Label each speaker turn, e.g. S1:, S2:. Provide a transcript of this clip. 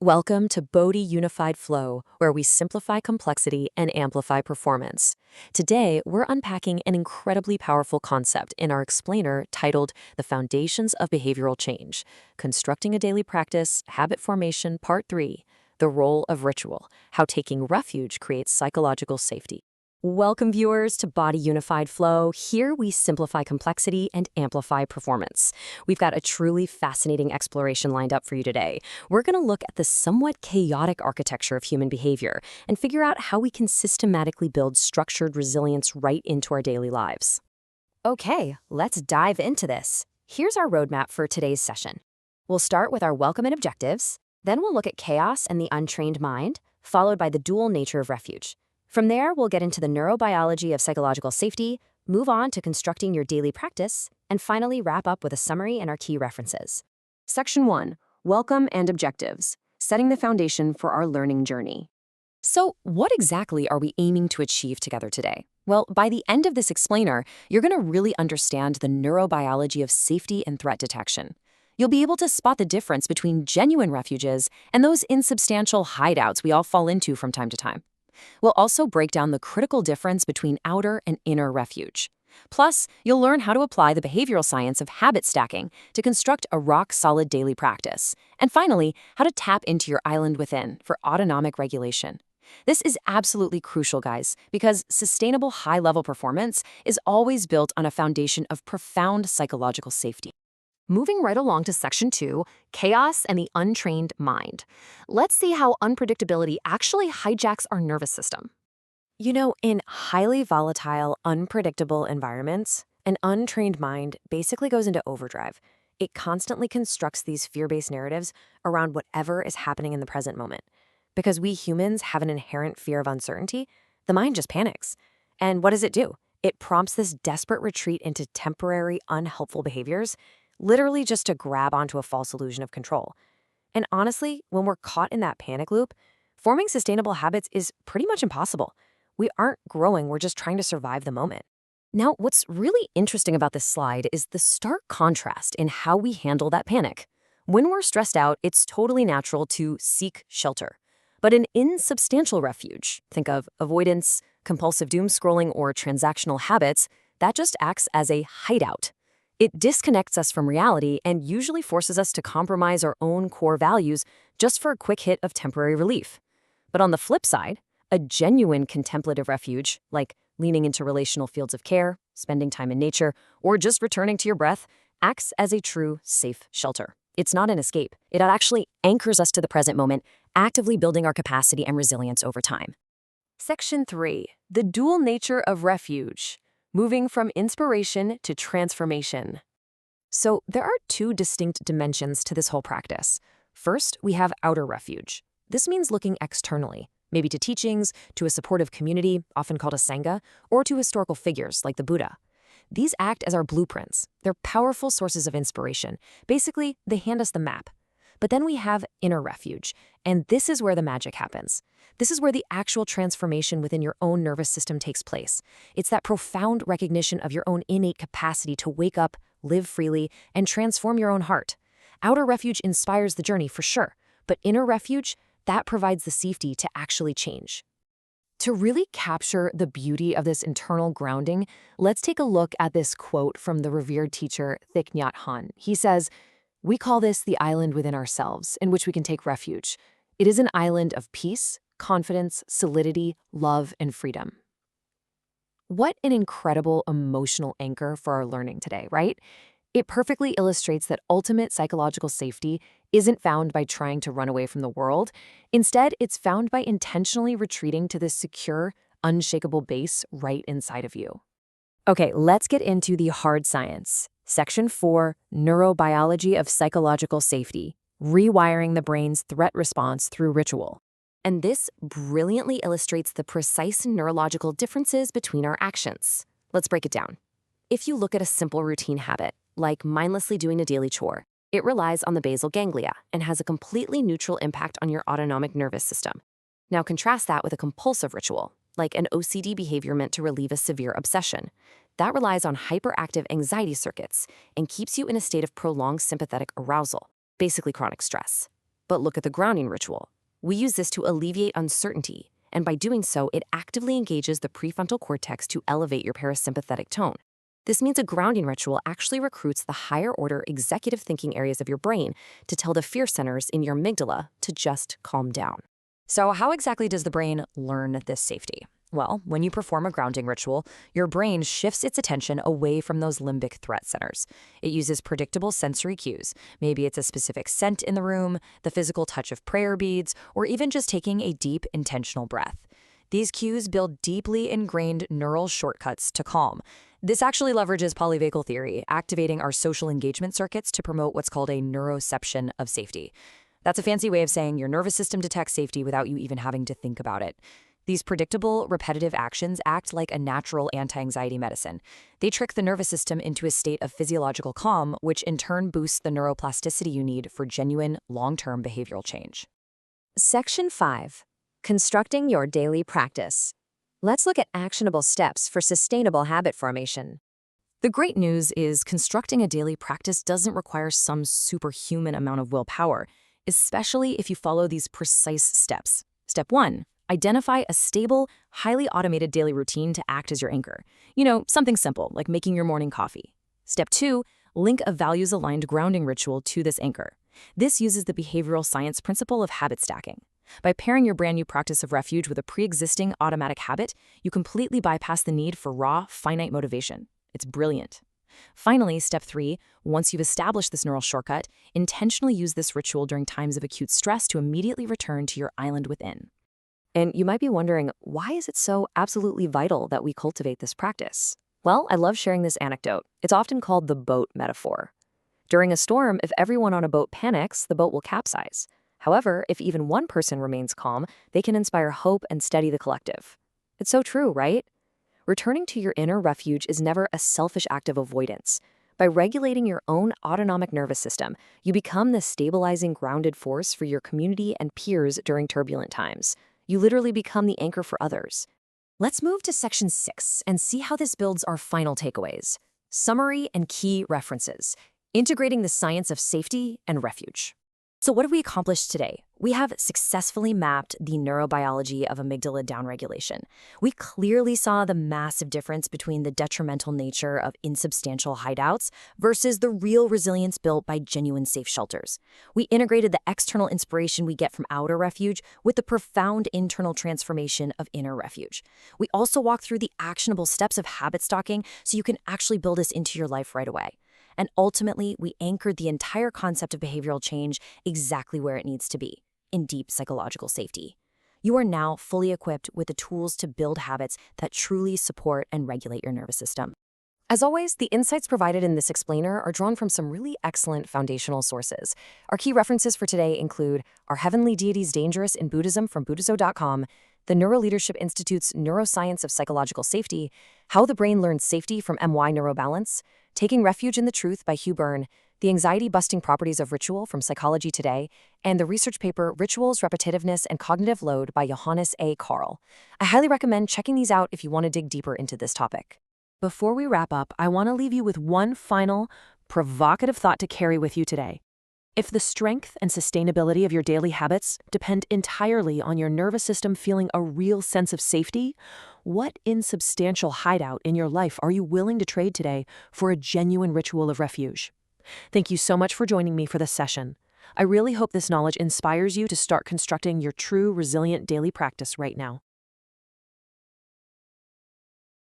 S1: Welcome to Bodhi Unified Flow, where we simplify complexity and amplify performance. Today, we're unpacking an incredibly powerful concept in our explainer titled The Foundations of Behavioral Change, Constructing a Daily Practice, Habit Formation, Part 3, The Role of Ritual, How Taking Refuge Creates Psychological Safety. Welcome, viewers, to Body Unified Flow. Here we simplify complexity and amplify performance. We've got a truly fascinating exploration lined up for you today. We're going to look at the somewhat chaotic architecture of human behavior and figure out how we can systematically build structured resilience right into our daily lives. Okay, let's dive into this. Here's our roadmap for today's session. We'll start with our welcome and objectives, then we'll look at chaos and the untrained mind, followed by the dual nature of refuge. From there, we'll get into the neurobiology of psychological safety, move on to constructing your daily practice, and finally wrap up with a summary and our key references. Section 1. Welcome and objectives, setting the foundation for our learning journey. So, what exactly are we aiming to achieve together today? Well, by the end of this explainer, you're going to really understand the neurobiology of safety and threat detection. You'll be able to spot the difference between genuine refuges and those insubstantial hideouts we all fall into from time to time. We'll also break down the critical difference between outer and inner refuge. Plus, you'll learn how to apply the behavioral science of habit stacking to construct a rock-solid daily practice. And finally, how to tap into your island within for autonomic regulation. This is absolutely crucial, guys, because sustainable high-level performance is always built on a foundation of profound psychological safety. Moving right along to Section 2, Chaos and the Untrained Mind. Let's see how unpredictability actually hijacks our nervous system. You know, in highly volatile, unpredictable environments, an untrained mind basically goes into overdrive. It constantly constructs these fear-based narratives around whatever is happening in the present moment. Because we humans have an inherent fear of uncertainty, the mind just panics. And what does it do? It prompts this desperate retreat into temporary, unhelpful behaviors, literally just to grab onto a false illusion of control. And honestly, when we're caught in that panic loop, forming sustainable habits is pretty much impossible. We aren't growing, we're just trying to survive the moment. Now, what's really interesting about this slide is the stark contrast in how we handle that panic. When we're stressed out, it's totally natural to seek shelter. But an insubstantial refuge, think of avoidance, compulsive doomscrolling, or transactional habits, that just acts as a hideout. It disconnects us from reality and usually forces us to compromise our own core values just for a quick hit of temporary relief. But on the flip side, a genuine contemplative refuge, like leaning into relational fields of care, spending time in nature, or just returning to your breath, acts as a true safe shelter. It's not an escape. It actually anchors us to the present moment, actively building our capacity and resilience over time. Section 3. The dual nature of refuge. Moving from inspiration to transformation. So there are two distinct dimensions to this whole practice. First, we have outer refuge. This means looking externally, maybe to teachings, to a supportive community, often called a sangha, or to historical figures like the Buddha. These act as our blueprints. They're powerful sources of inspiration. Basically, they hand us the map. But then we have inner refuge, and this is where the magic happens. This is where the actual transformation within your own nervous system takes place. It's that profound recognition of your own innate capacity to wake up, live freely, and transform your own heart. Outer refuge inspires the journey for sure, but inner refuge, that provides the safety to actually change. To really capture the beauty of this internal grounding, let's take a look at this quote from the revered teacher Thich Nhat Hanh. He says, "We call this the island within ourselves, in which we can take refuge. It is an island of peace, confidence, solidity, love, and freedom." What an incredible emotional anchor for our learning today, right? It perfectly illustrates that ultimate psychological safety isn't found by trying to run away from the world. Instead, it's found by intentionally retreating to this secure, unshakable base right inside of you. Okay, let's get into the hard science. Section 4, Neurobiology of Psychological Safety, Rewiring the Brain's Threat Response Through Ritual. And this brilliantly illustrates the precise neurological differences between our actions. Let's break it down. If you look at a simple routine habit, like mindlessly doing a daily chore, it relies on the basal ganglia and has a completely neutral impact on your autonomic nervous system. Now contrast that with a compulsive ritual, like an OCD behavior meant to relieve a severe obsession. That relies on hyperactive anxiety circuits and keeps you in a state of prolonged sympathetic arousal, basically chronic stress. But look at the grounding ritual. We use this to alleviate uncertainty, and by doing so, it actively engages the prefrontal cortex to elevate your parasympathetic tone. This means a grounding ritual actually recruits the higher order executive thinking areas of your brain to tell the fear centers in your amygdala to just calm down. So how exactly does the brain learn this safety? Well, when you perform a grounding ritual, your brain shifts its attention away from those limbic threat centers. It uses predictable sensory cues. Maybe it's a specific scent in the room, the physical touch of prayer beads, or even just taking a deep, intentional breath. These cues build deeply ingrained neural shortcuts to calm. This actually leverages polyvagal theory, activating our social engagement circuits to promote what's called a neuroception of safety. That's a fancy way of saying your nervous system detects safety without you even having to think about it. These predictable, repetitive actions act like a natural anti-anxiety medicine. They trick the nervous system into a state of physiological calm, which in turn boosts the neuroplasticity you need for genuine, long-term behavioral change. Section 5. Constructing your daily practice. Let's look at actionable steps for sustainable habit formation. The great news is constructing a daily practice doesn't require some superhuman amount of willpower, especially if you follow these precise steps. Step 1. Identify a stable, highly automated daily routine to act as your anchor. Something simple, like making your morning coffee. Step 2. Link a values-aligned grounding ritual to this anchor. This uses the behavioral science principle of habit stacking. By pairing your brand new practice of refuge with a pre-existing automatic habit, you completely bypass the need for raw, finite motivation. It's brilliant. Finally, step 3, once you've established this neural shortcut, intentionally use this ritual during times of acute stress to immediately return to your island within. And you might be wondering, why is it so absolutely vital that we cultivate this practice? Well, I love sharing this anecdote. It's often called the boat metaphor. During a storm, if everyone on a boat panics, the boat will capsize. However, if even one person remains calm, they can inspire hope and steady the collective. It's so true, right? Returning to your inner refuge is never a selfish act of avoidance. By regulating your own autonomic nervous system, you become the stabilizing, grounded force for your community and peers during turbulent times. You literally become the anchor for others. Let's move to section 6 and see how this builds our final takeaways. Summary and key references. Integrating the science of safety and refuge. So what have we accomplished today? We have successfully mapped the neurobiology of amygdala downregulation. We clearly saw the massive difference between the detrimental nature of insubstantial hideouts versus the real resilience built by genuine safe shelters. We integrated the external inspiration we get from outer refuge with the profound internal transformation of inner refuge. We also walked through the actionable steps of habit stocking so you can actually build this into your life right away. And ultimately, we anchored the entire concept of behavioral change exactly where it needs to be, in deep psychological safety. You are now fully equipped with the tools to build habits that truly support and regulate your nervous system. As always, the insights provided in this explainer are drawn from some really excellent foundational sources. Our key references for today include Are Heavenly Deities Dangerous in Buddhism from Buddhizo.com, the Neuroleadership Institute's Neuroscience of Psychological Safety, How the Brain Learns Safety from MY Neurobalance, Taking Refuge in the Truth by Hugh Byrne, The Anxiety-Busting Properties of Ritual from Psychology Today, and the research paper Rituals, Repetitiveness, and Cognitive Load by Johannes A. Karl. I highly recommend checking these out if you want to dig deeper into this topic. Before we wrap up, I want to leave you with one final, provocative thought to carry with you today. If the strength and sustainability of your daily habits depend entirely on your nervous system feeling a real sense of safety, what insubstantial hideout in your life are you willing to trade today for a genuine ritual of refuge? Thank you so much for joining me for this session. I really hope this knowledge inspires you to start constructing your true, resilient daily practice right now.